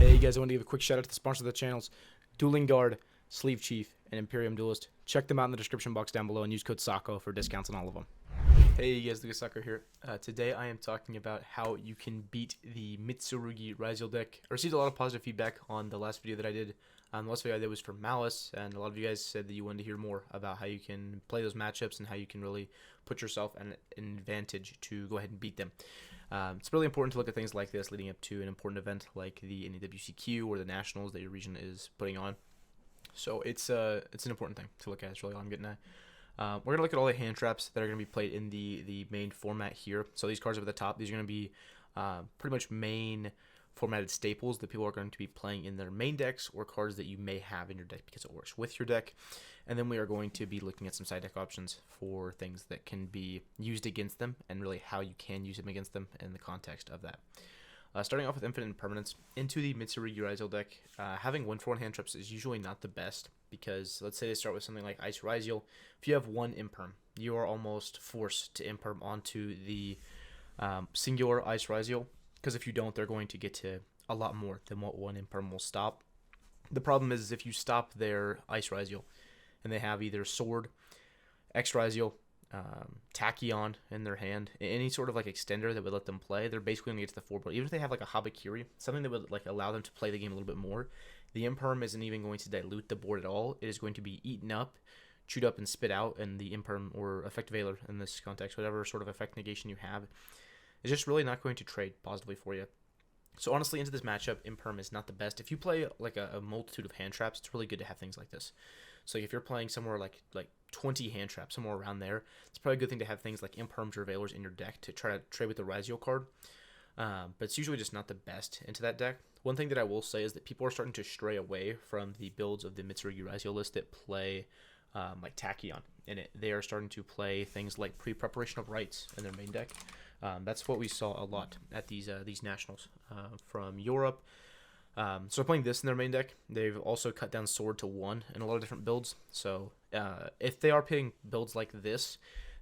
Hey guys, I want to give a quick shout out to the sponsor of the channels, Dueling Guard, Sleeve Chief, and Imperium Duelist. Check them out in the description box down below and use code SAKO for discounts on all of them. Hey guys, NAWCQ here. Today I am talking about how you can beat the MITSURUGI Ryzeal deck. I received a lot of positive feedback on the last video that I did. The last video I did was for Malice, and a lot of you guys said that you wanted to hear more about how you can play those matchups and how you can really put yourself at an advantage to go ahead and beat them. It's really important to look at things like this leading up to an important event like the NAWCQ or the Nationals that your region is putting on. So it's an important thing to look at. It's really all I'm getting at. We're going to look at all the hand traps that are going to be played in the main format here. So these cards up at the top, these are going to be pretty much main formatted staples that people are going to be playing in their main decks, or cards that you may have in your deck because it works with your deck. And then we are going to be looking at some side deck options for things that can be used against them, and really how you can use them against them in the context of that. Starting off with Infinite Impermanence, into the MITSURUGI Ryzeal deck, having 1/4 hand traps is usually not the best, because let's say they start with something like Ice Ryzeal. If you have one Imperm, you are almost forced to Imperm onto the singular Ice Ryzeal, because if you don't, they're going to get to a lot more than what one Imperm will stop. The problem is if you stop their Ice Ryzeal, and they have either Sword, X Ryzeal, Tachyon in their hand, any sort of like extender that would let them play, they're basically going to get to the 4 board. Even if they have like a Habakiri, something that would like allow them to play the game a little bit more, the Imperm isn't even going to dilute the board at all. It is going to be eaten up, chewed up, and spit out, and the Imperm, or Effect Veiler in this context, whatever sort of effect negation you have, is just really not going to trade positively for you. So honestly, into this matchup, Imperm is not the best. If you play like a multitude of hand traps, it's really good to have things like this. So if you're playing somewhere like 20 hand traps, somewhere around there, it's probably a good thing to have things like Imperms or Veilers in your deck to try to trade with the Ryzeal card. But it's usually just not the best into that deck. One thing that I will say is that people are starting to stray away from the builds of the MITSURUGI Ryzeal list that play like Tachyon in it. They are starting to play things like Pre-Preparation of Rites in their main deck. That's what we saw a lot at these nationals from Europe. So playing this in their main deck, they've also cut down Sword to 1 in a lot of different builds. So if they are playing builds like this,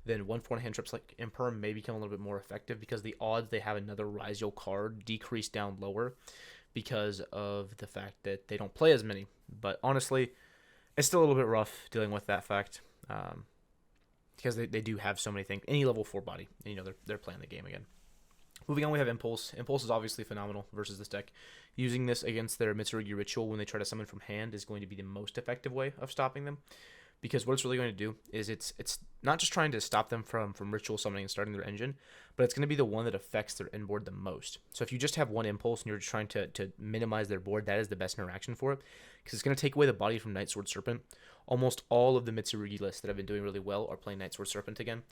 then 1/4 hand traps like Imperm may become a little bit more effective, because the odds they have another Ryzeal card decrease down lower because of the fact that they don't play as many. But honestly, it's still a little bit rough dealing with that fact, because they do have so many things. Any level 4 body, and, they're playing the game again. Moving on, we have Impulse. Impulse is obviously phenomenal versus this deck. Using this against their MITSURUGI Ritual when they try to summon from hand is going to be the most effective way of stopping them. Because what it's really going to do is it's not just trying to stop them from ritual summoning and starting their engine, but it's going to be the one that affects their end board the most. So if you just have one Impulse and you're trying to minimize their board, that is the best interaction for it, because it's going to take away the body from Night Sword Serpent. Almost all of the MITSURUGI lists that have been doing really well are playing Night Sword Serpent again.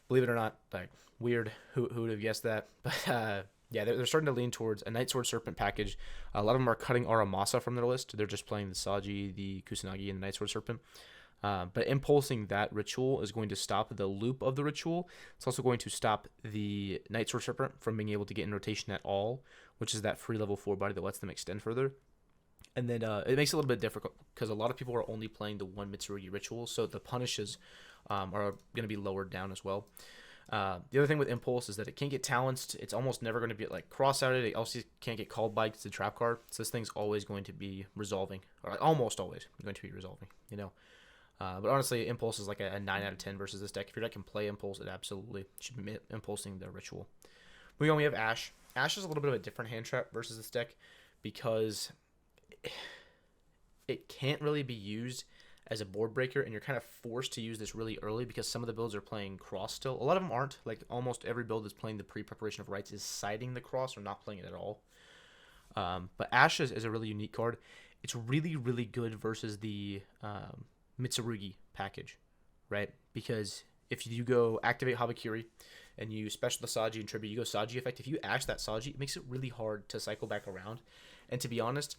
Believe it or not, like, weird. Who would have guessed that? But yeah, they're starting to lean towards a Night Sword Serpent package. A lot of them are cutting Aramasa from their list. They're just playing the Saji, the Kusanagi, and the Night Sword Serpent. But impulsing that ritual is going to stop the loop of the ritual. It's also going to stop the Night Sword Serpent from being able to get in rotation at all, which is that free level 4 body that lets them extend further. And then it makes it a little bit difficult, because a lot of people are only playing the one MITSURUGI ritual, so the punishes are going to be lowered down as well. The other thing with Impulse is that it can't get Talenced. It's almost never going to be like cross-outed. It also can't get called by because it's a trap card. So this thing's always going to be resolving, or almost always going to be resolving, But honestly, Impulse is like a 9 out of 10 versus this deck. If your deck can play Impulse, it absolutely should be impulsing the ritual. Moving on, we have Ash. Ash is a little bit of a different hand trap versus this deck, because it can't really be used as a board breaker, and you're kind of forced to use this really early because some of the builds are playing cross still. A lot of them aren't. Like, almost every build that's playing the Pre-Preparation of Rites is siding the cross or not playing it at all. But Ash is a really unique card. It's really, really good versus the MITSURUGI package, right? Because if you go activate Habakiri and you special the Saji and tribute, you go Saji effect. If you Ash that Saji, it makes it really hard to cycle back around. And to be honest,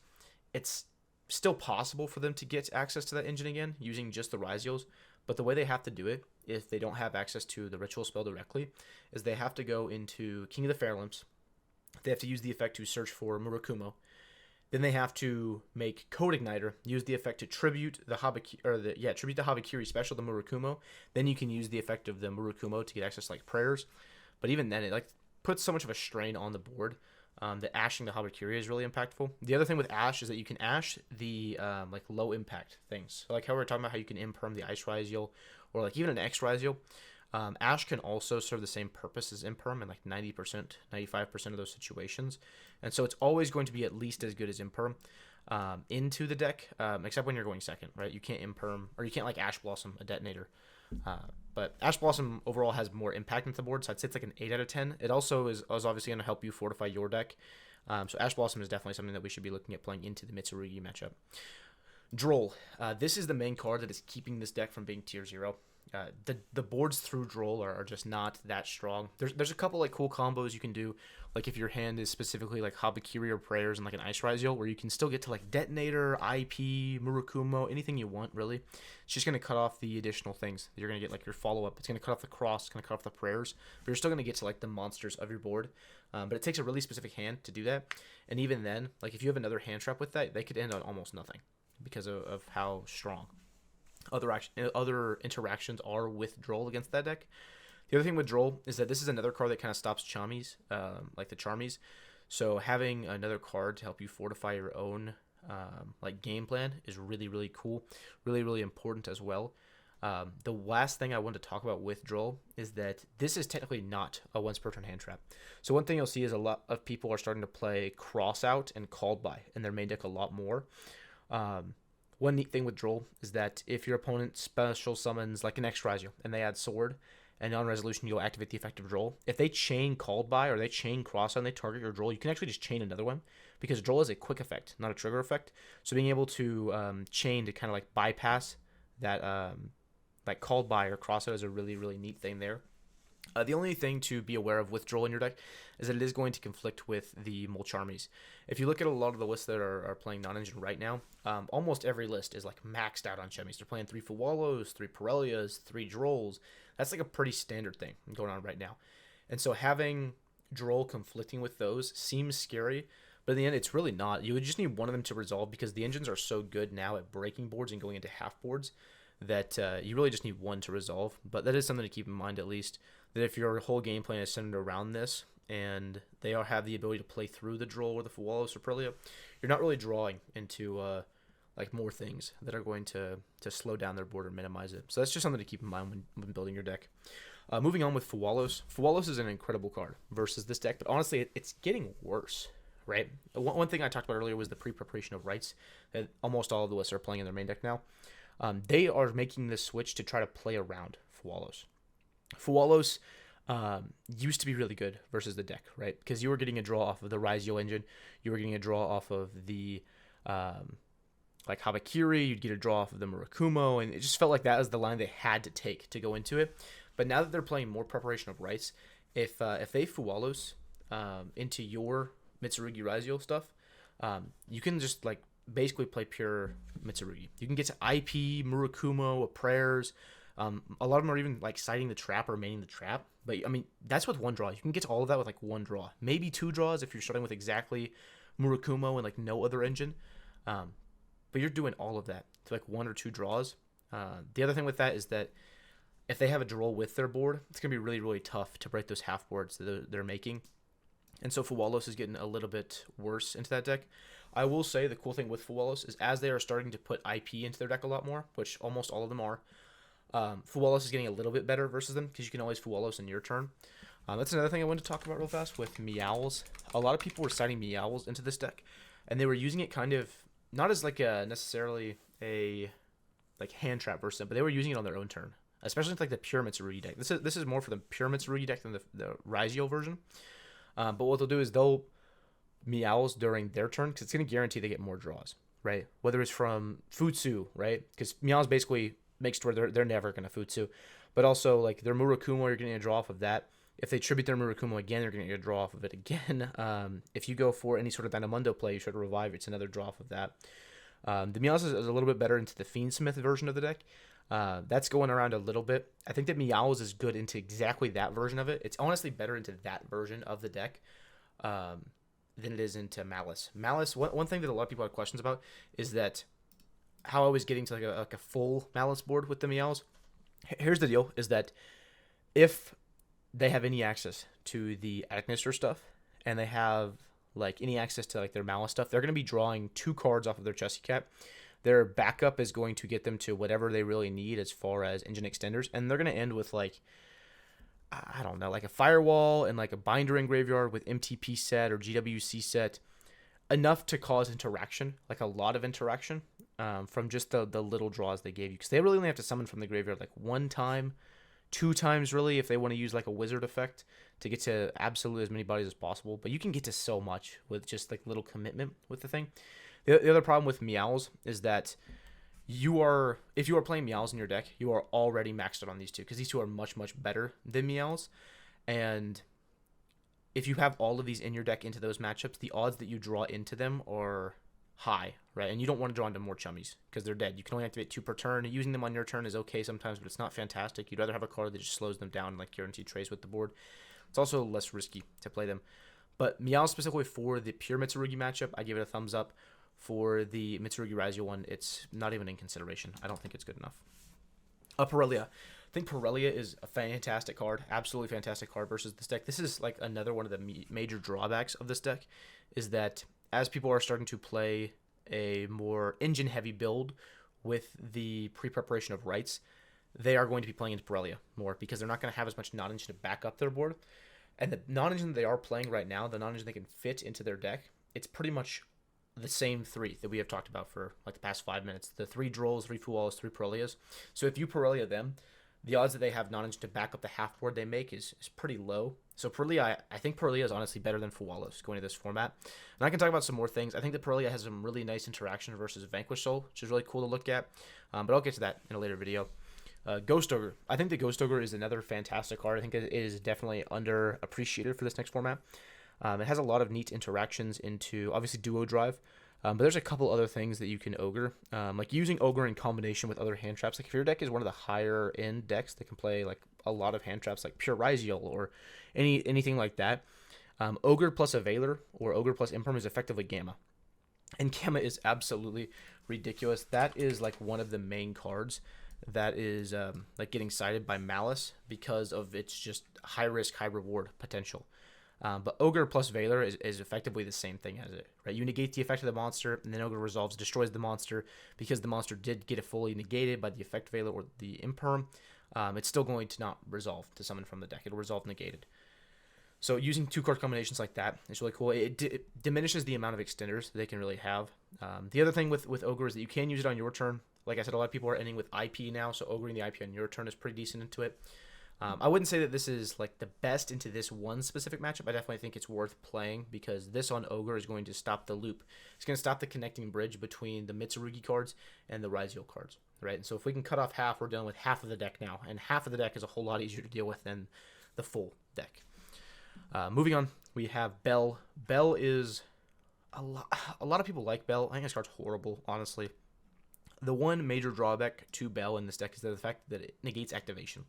it's still possible for them to get access to that engine again using just the Ryzeals, but the way they have to do it, if they don't have access to the ritual spell directly, is they have to go into King of the Fairlamps. They have to use the effect to search for Murakumo. Then they have to make Code Igniter, use the effect to tribute the tribute the Habakiri special to Murakumo. Then you can use the effect of the Murakumo to get access to like prayers. But even then, it like puts so much of a strain on the board the ashing the Habakiri is really impactful. The other thing with ash is that you can ash the like low impact things. So like how we were talking about how you can imperm the Ice Ryzeal or like even an X Ryzeal. Ash can also serve the same purpose as imperm in like 90%, 95% of those situations. And so it's always going to be at least as good as imperm into the deck, except when you're going second, right? You can't imperm, or you can't like Ash Blossom a detonator. But Ash Blossom overall has more impact into the board, so I'd say it's like an 8 out of 10. It also is obviously going to help you fortify your deck. So Ash Blossom is definitely something that we should be looking at playing into the MITSURUGI matchup. Droll. This is the main card that is keeping this deck from being tier 0. The boards through Droll are just not that strong. There's a couple like cool combos you can do, like if your hand is specifically like Habakiri or Prayers and like an Ice Ryzeal, where you can still get to like Detonator, IP, Murakumo, anything you want really. It's just gonna cut off the additional things. You're gonna get like your follow up. It's gonna cut off the cross. It's gonna cut off the prayers, but you're still gonna get to like the monsters of your board. But it takes a really specific hand to do that, and even then, like if you have another hand trap with that, they could end on almost nothing because of how strong other interactions are with Droll against that deck. The other thing with Droll is that this is another card that kind of stops Chamis, like the Charmies. So having another card to help you fortify your own like game plan is really, really cool, really, really important as well. The last thing I want to talk about with Droll is that this is technically not a once per turn hand trap. So one thing you'll see is a lot of people are starting to play Cross Out and Called By in their main deck a lot more. One neat thing with Droll is that if your opponent special summons like an X Ryzeal and they add Sword, and on resolution you'll activate the effect of Droll. If they chain Called By or they chain Cross Out and they target your Droll, you can actually just chain another one because Droll is a quick effect, not a trigger effect. So being able to chain to kind of like bypass that like Called By or Cross Out is a really, really neat thing there. The only thing to be aware of with Droll in your deck is that it is going to conflict with the Mulcharmies. If you look at a lot of the lists that are playing non-engine right now, almost every list is like maxed out on Chemis. They're playing 3 Fuwalos, 3 Pirellias, 3 Drolls. That's like a pretty standard thing going on right now. And so having Droll conflicting with those seems scary, but in the end, it's really not. You would just need one of them to resolve because the engines are so good now at breaking boards and going into half boards that you really just need one to resolve. But that is something to keep in mind, at least, that if your whole game plan is centered around this and they have the ability to play through the Droll or the Fuwalos or Prillia, you're not really drawing into like more things that are going to slow down their board or minimize it. So that's just something to keep in mind when building your deck. Moving on with Fuwalos. Fuwalos is an incredible card versus this deck, but honestly, it's getting worse, right? One thing I talked about earlier was the pre-preparation of rights that almost all of the lists are playing in their main deck now. They are making this switch to try to play around Fuwalos. Fuwalos used to be really good versus the deck, right? Because you were getting a draw off of the Ryzeal engine. You were getting a draw off of the like Habakiri. You'd get a draw off of the Murakumo. And it just felt like that was the line they had to take to go into it. But now that they're playing more preparation of rights, if they Fuwalos into your MITSURUGI Ryzeal stuff, you can just like basically play pure MITSURUGI. You can get to IP, Murakumo, Prayers. A lot of them are even like citing the trap or maining the trap. But I mean, that's with one draw. You can get to all of that with like one draw. Maybe 2 draws if you're starting with exactly Murakumo and like no other engine. But you're doing all of that to like 1 or 2 draws. The other thing with that is that if they have a Droll with their board, it's going to be really, really tough to break those half boards that they're making. And so Fuwalos is getting a little bit worse into that deck. I will say the cool thing with Fuwalos is as they are starting to put IP into their deck a lot more, which almost all of them are, Fuwalos is getting a little bit better versus them because you can always Fuwalos in your turn. That's another thing I wanted to talk about real fast with Meows. A lot of people were citing Meows into this deck, and they were using it kind of not as like necessarily a like hand trap versus them, but they were using it on their own turn, especially with like the pure MITSURUGI deck. This is more for the pure MITSURUGI deck than the Ryzeal version. But what they'll do is they'll Meows during their turn because it's going to guarantee they get more draws, right? Whether it's from Futsu, right? Because Meows basically makes to where they're never going to Futsu. But also, like, their Murakumo, you're getting a draw off of that. If they tribute their Murakumo again, you're going to get a draw off of it again. If you go for any sort of Dynamundo play, you try to revive, it's another draw off of that. The Meows is a little bit better into the Fiendsmith version of the deck. That's going around a little bit. I think that Meows is good into exactly that version of it. It's honestly better into that version of the deck than it is into Malice. Malice, one thing that a lot of people have questions about is that how I was getting to like a full Malice board with the Meows. Here's the deal, is that if they have any access to the Administer stuff, and they have like any access to like their malice stuff, they're going to be drawing 2 cards off of their chesty cap. Their backup is going to get them to whatever they really need as far as engine extenders, and they're going to end with like, I don't know, like a firewall and like a binder in graveyard with MTP set or GWC set, enough to cause interaction, like a lot of interaction, from just the little draws they gave you, because they really only have to summon from the graveyard like 1 time, 2 times really, if they want to use like a wizard effect to get to absolutely as many bodies as possible. But you can get to so much with just like little commitment with the thing. The other problem with Meows is that if you are playing Meows in your deck, you are already maxed out on these two, because these two are much, much better than Meows. And if you have all of these in your deck into those matchups, the odds that you draw into them are high, right? And you don't want to draw into more chummies because they're dead. You can only activate 2 per turn. Using them on your turn is okay sometimes, but it's not fantastic. You'd rather have a card that just slows them down, like guaranteed trace with the board. It's also less risky to play them. But Meows specifically for the pure MITSURUGI matchup, I give it a thumbs up. For the MITSURUGI Ryzeal one, it's not even in consideration. I don't think it's good enough. Purlia. I think Purlia is a fantastic card, absolutely fantastic card versus this deck. This is like another one of the major drawbacks of this deck, is that as people are starting to play a more engine-heavy build with the pre-preparation of rights, they are going to be playing into Purlia more, because they're not going to have as much non-engine to back up their board. And the non-engine that they are playing right now, the non-engine they can fit into their deck, it's pretty much the same 3 that we have talked about for like the past 5 minutes. The 3 Drolls, 3 Fualas, 3 Purlias. So if you Purlia them, the odds that they have non-engine to back up the half board they make is pretty low. So Purlia, I think Purlia is honestly better than Fualas going to this format. And I can talk about some more things. I think that Purlia has some really nice interaction versus Vanquish Soul, which is really cool to look at. But I'll get to that in a later video. Ghost Ogre. I think the Ghost Ogre is another fantastic card. I think it is definitely underappreciated for this next format. It has a lot of neat interactions into, obviously, Duo Drive. But there's a couple other things that you can Ogre. Like using Ogre in combination with other hand traps. Like if your deck is one of the higher end decks that can play like a lot of hand traps, like pure Ryzeal or anything like that. Ogre plus a Veiler or Ogre plus Impermanence is effectively Gamma. And Gamma is absolutely ridiculous. That is like one of the main cards that is like getting cited by Malice because of its just high risk, high reward potential. But Ogre plus Veiler is effectively the same thing as it, right? You negate the effect of the monster, and then Ogre resolves, destroys the monster, because the monster did get it fully negated by the effect Veiler or the Imperm. It's still going to not resolve to summon from the deck. It'll resolve negated. So using 2 card combinations like that is really cool. It diminishes the amount of extenders they can really have. The other thing with Ogre is that you can use it on your turn. Like I said, a lot of people are ending with IP now, so Ogreing the IP on your turn is pretty decent into it. I wouldn't say that this is like the best into this one specific matchup. I definitely think it's worth playing, because this on Ogre is going to stop the loop. It's going to stop the connecting bridge between the MITSURUGI cards and the Ryzeal cards, right? And so if we can cut off half, we're dealing with half of the deck now, and half of the deck is a whole lot easier to deal with than the full deck. Moving on, we have Bell. Bell is a lot of people like Bell. I think this card's horrible, honestly. The one major drawback to Bell in this deck is the fact that it negates activation.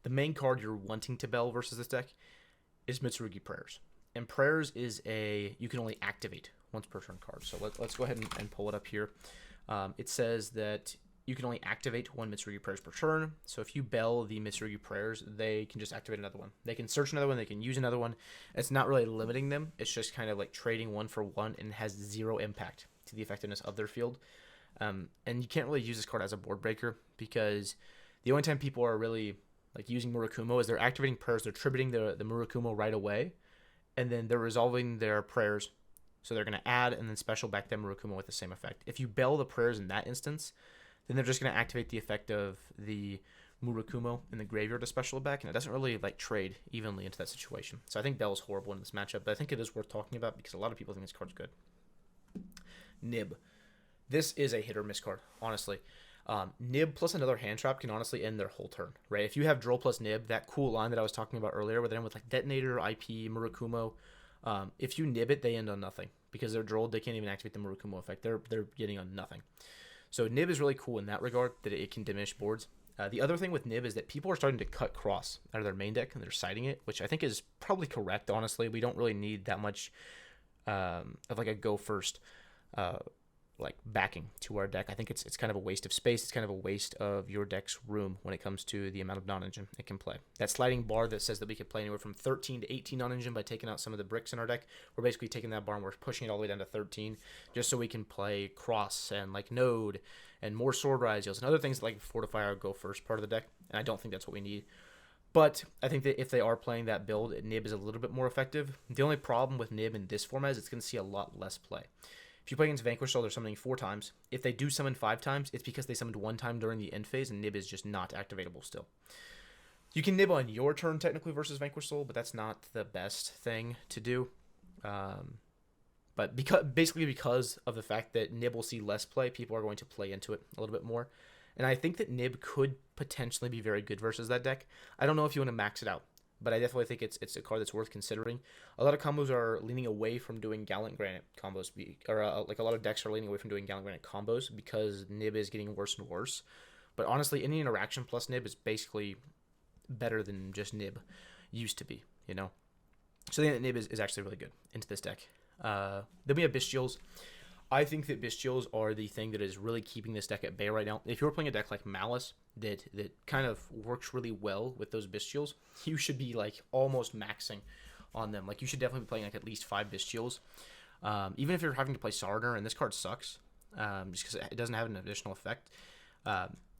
The main card you're wanting to Bell versus this deck is MITSURUGI Prayers. And Prayers is you can only activate once per turn card. So let's go ahead and pull it up here. It says that you can only activate 1 MITSURUGI Prayers per turn. So if you Bell the MITSURUGI Prayers, they can just activate another one. They can search another one, they can use another one. It's not really limiting them. It's just kind of like trading 1 for 1, and it has 0 impact to the effectiveness of their field. And you can't really use this card as a board breaker, because the only time people are really like using Murakumo is they're activating Prayers, they're tributing the Murakumo right away, and then they're resolving their Prayers. So they're going to add and then special back their Murakumo with the same effect. If you Bell the Prayers in that instance, then they're just going to activate the effect of the Murakumo in the graveyard to special back, and it doesn't really like trade evenly into that situation. So I think Bell is horrible in this matchup, but I think it is worth talking about because a lot of people think this card's good. Nib. This is a hit or miss card, honestly. Nib plus another hand trap can honestly end their whole turn, right? If you have Droll plus Nib, that cool line that I was talking about earlier, where they end with like Detonator, IP, Murakumo, if you Nib it, they end on nothing, because they're Droll. They can't even activate the Murakumo effect. They're getting on nothing. So Nib is really cool in that regard, that it can diminish boards. The other thing with Nib is that people are starting to cut Cross out of their main deck, and they're citing it, which I think is probably correct, honestly. We don't really need that much of like a go first like backing to our deck. I think it's kind of a waste of space. It's kind of a waste of your deck's room when it comes to the amount of non-engine it can play. That sliding bar that says that we could play anywhere from 13 to 18 non-engine by taking out some of the bricks in our deck, we're basically taking that bar and we're pushing it all the way down to 13 just so we can play Cross and like Node and more Sword Ryzeals and other things that, like Fortify our go first part of the deck. And I don't think that's what we need. But I think that if they are playing that build, Nib is a little bit more effective. The only problem with Nib in this format is it's going to see a lot less play. If you play against Vanquish, they're summoning 4 times. If they do summon 5 times, it's because they summoned 1 time during the end phase, and Nib is just not activatable still. You can Nib on your turn, technically, versus Vanquish Soul, but that's not the best thing to do. But basically because of the fact that Nib will see less play, people are going to play into it a little bit more. And I think that Nib could potentially be very good versus that deck. I don't know if you want to max it out, but I definitely think it's a card that's worth considering. A lot of combos are leaning away from doing Gallant Granite combos, like a lot of decks are leaning away from doing Gallant Granite combos because Nib is getting worse and worse. But honestly, any interaction plus Nib is basically better than just Nib used to be, you know? So I think that Nib is actually really good into this deck. Then we have Bisills. I think that Bisills are the thing that is really keeping this deck at bay right now. If you're playing a deck like Malice that kind of works really well with those Bisills, you should be like almost maxing on them. Like you should definitely be playing like at least 5 Bisills. Even if you're having to play Sarner, and this card sucks, just because it doesn't have an additional effect.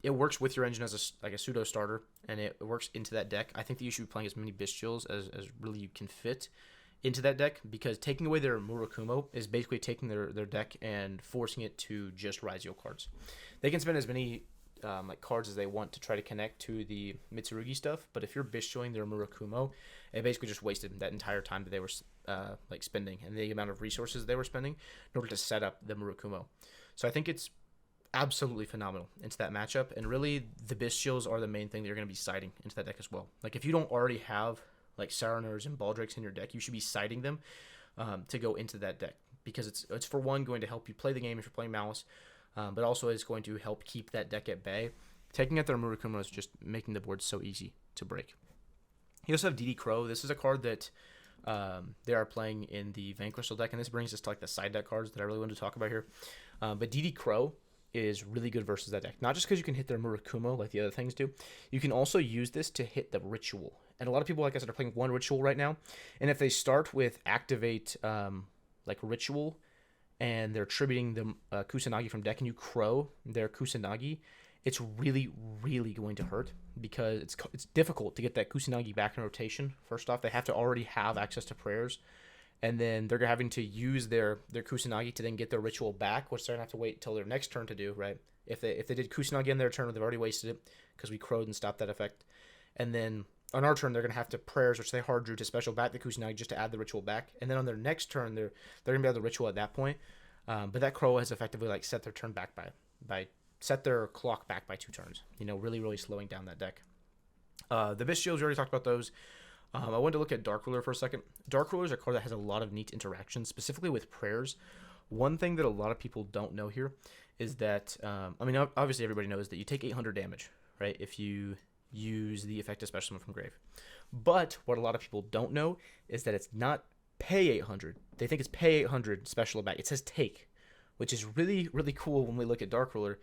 It works with your engine as a pseudo starter, and it works into that deck. I think that you should be playing as many Bisills as really you can fit into that deck, because taking away their Murakumo is basically taking their deck and forcing it to just Ryzeal cards. They can spend as many like cards as they want to try to connect to the MITSURUGI stuff, but if you're Bisilling their Murakumo, it basically just wasted that entire time that they were like spending and the amount of resources they were spending in order to set up the Murakumo. So I think it's absolutely phenomenal into that matchup, and really the Bisills are the main thing that you're going to be siding into that deck as well. Like if you don't already have like Saroners and Baldricks in your deck, you should be siding them to go into that deck, because it's for one going to help you play the game if you're playing Malice, but also it's going to help keep that deck at bay. Taking out their Murakumo is just making the board so easy to break. You also have DD Crow. This is a card that they are playing in the Vanquish deck, and this brings us to like the side deck cards that I really wanted to talk about here. But DD Crow is really good versus that deck. Not just because you can hit their Murakumo like the other things do. You can also use this to hit the Ritual. And a lot of people, like I said, are playing one Ritual right now. And if they start with Activate like Ritual, and they're tributing the Kusanagi from deck, and you Crow their Kusanagi, it's really, really going to hurt, because it's difficult to get that Kusanagi back in rotation. First off, they have to already have access to prayers, and then they're having to use their Kusanagi to then get their Ritual back, which they're going to have to wait until their next turn to do, right? If they did Kusanagi in their turn, they've already wasted it because we crowed and stopped that effect. And then on our turn, they're going to have to prayers, which they hard drew, to special back the Kusanagi just to add the Ritual back. And then on their next turn, they're going to be able to Ritual at that point. But that Crow has effectively like set their turn back by set their clock back by 2 turns. You know, really, really slowing down that deck. The Bisills, we already talked about those. I wanted to look at Dark Ruler for a second. Dark Ruler is a card that has a lot of neat interactions, specifically with prayers. One thing that a lot of people don't know here is that, I mean, obviously everybody knows that you take 800 damage, right, if you use the effect of Special Summon from Grave. But what a lot of people don't know is that it's not pay 800. They think it's pay 800 special back. It says take, which is really, really cool when we look at Dark Ruler,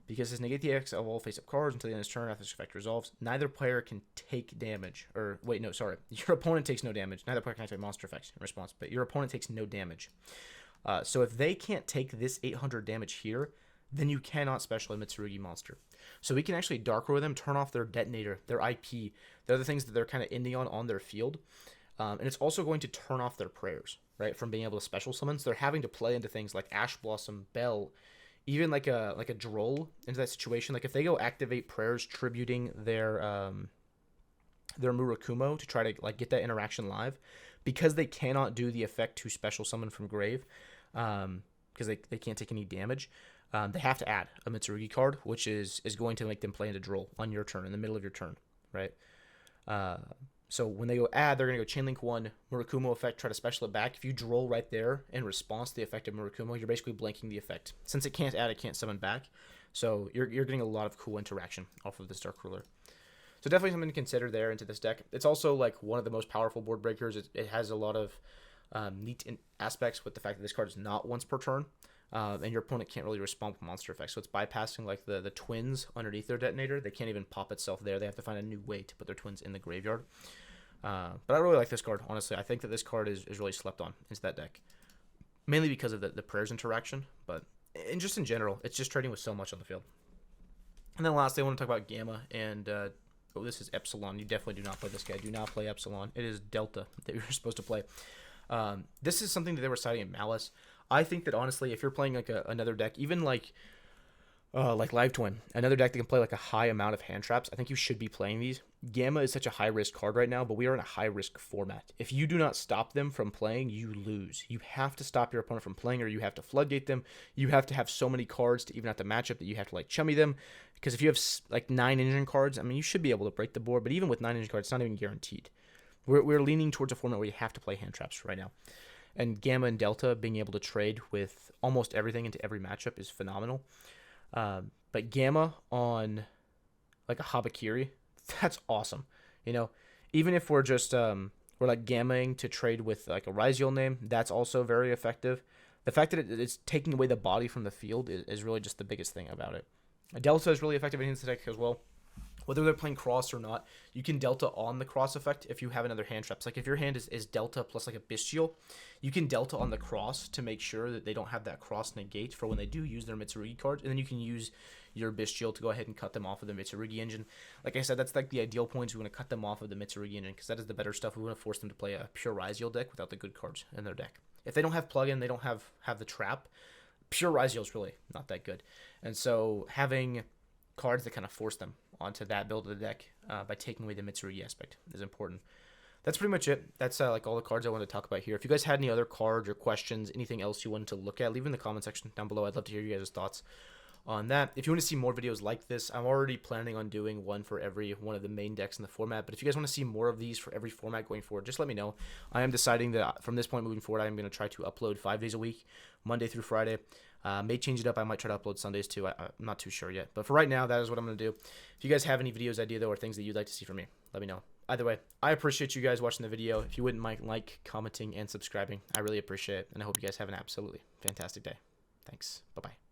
because it's negate the X of all face-up cards until the end of his turn after this effect resolves. Neither player can take damage. Or, wait, no, sorry. Your opponent takes no damage. Neither player can activate monster effects in response, but your opponent takes no damage. So if they can't take this 800 damage here, then you cannot special a MITSURUGI monster. So we can actually Dark Ruler them, turn off their detonator, their IP, the other things that they're kind of ending on their field. And it's also going to turn off their prayers, right, from being able to special summon. So they're having to play into things like Ash Blossom, Bell, even like a Droll into that situation. Like if they go activate prayers tributing their Murakumo to try to like get that interaction live, because they cannot do the effect to special summon from Grave, because they can't take any damage. They have to add a MITSURUGI card, which is going to make them play into Droll on your turn, in the middle of your turn, right? So when they go add, they're going to go Chainlink 1, Murakumo effect, try to special it back. If you Droll right there in response to the effect of Murakumo, you're basically blanking the effect. Since it can't add, it can't summon back. So you're getting a lot of cool interaction off of this Dark Ruler. So definitely something to consider there into this deck. It's also like one of the most powerful board breakers. It has a lot of neat aspects with the fact that this card is not once per turn. and your opponent can't really respond with monster effects. So it's bypassing like the twins underneath their detonator. They can't even pop itself there. They have to find a new way to put their twins in the graveyard. But I really like this card, honestly. I think that this card is really slept on into that deck. Mainly because of the prayers interaction, but just in general, it's just trading with so much on the field. And then lastly, I want to talk about Gamma, and this is Epsilon. You definitely do not play this guy. Do not play Epsilon. It is Delta that you're supposed to play. This is something that they were citing in Malice. I think that honestly, if you're playing like another deck, even like Live Twin, another deck that can play like a high amount of hand traps, I think you should be playing these. Gamma is such a high risk card right now, but we are in a high risk format. If you do not stop them from playing, you lose. You have to stop your opponent from playing, or you have to floodgate them. You have to have so many cards to even out the matchup that you have to like chummy them. Because if you have like 9 engine cards, I mean, you should be able to break the board. But even with 9 engine cards, it's not even guaranteed. We're leaning towards a format where you have to play hand traps right now. And Gamma and Delta being able to trade with almost everything into every matchup is phenomenal. But Gamma on like a Habakiri, that's awesome. You know, even if we're just we're like gammaing to trade with like a Ryzeal name, that's also very effective. The fact that it's taking away the body from the field is really just the biggest thing about it. Delta is really effective in this deck as well. Whether they're playing cross or not, you can Delta on the cross effect if you have another hand traps. Like if your hand is Delta plus like a Bisills, you can Delta on the cross to make sure that they don't have that cross negate for when they do use their MITSURUGI cards. And then you can use your Bisills to go ahead and cut them off of the MITSURUGI engine. Like I said, that's like the ideal points. We want to cut them off of the MITSURUGI engine because that is the better stuff. We want to force them to play a pure Ryzeal deck without the good cards in their deck. If they don't have plug-in, they don't have the trap, pure Ryzeal is really not that good. And so having cards that kind of force them onto that build of the deck by taking away the MITSURUGI aspect is important. That's pretty much it. That's like all the cards I wanted to talk about here. If you guys had any other cards or questions, anything else you wanted to look at, leave in the comment section down below. I'd love to hear you guys' thoughts on that. If you want to see more videos like this, I'm already planning on doing one for every one of the main decks in the format. But if you guys want to see more of these for every format going forward, just let me know. I am deciding that from this point moving forward, I am going to try to upload 5 days a week, Monday through Friday. May change it up. I might try to upload Sundays too. I'm not too sure yet. But for right now, that is what I'm going to do. If you guys have any videos, idea though, or things that you'd like to see from me, let me know. Either way, I appreciate you guys watching the video. If you wouldn't mind like, commenting, and subscribing, I really appreciate it. And I hope you guys have an absolutely fantastic day. Thanks. Bye-bye.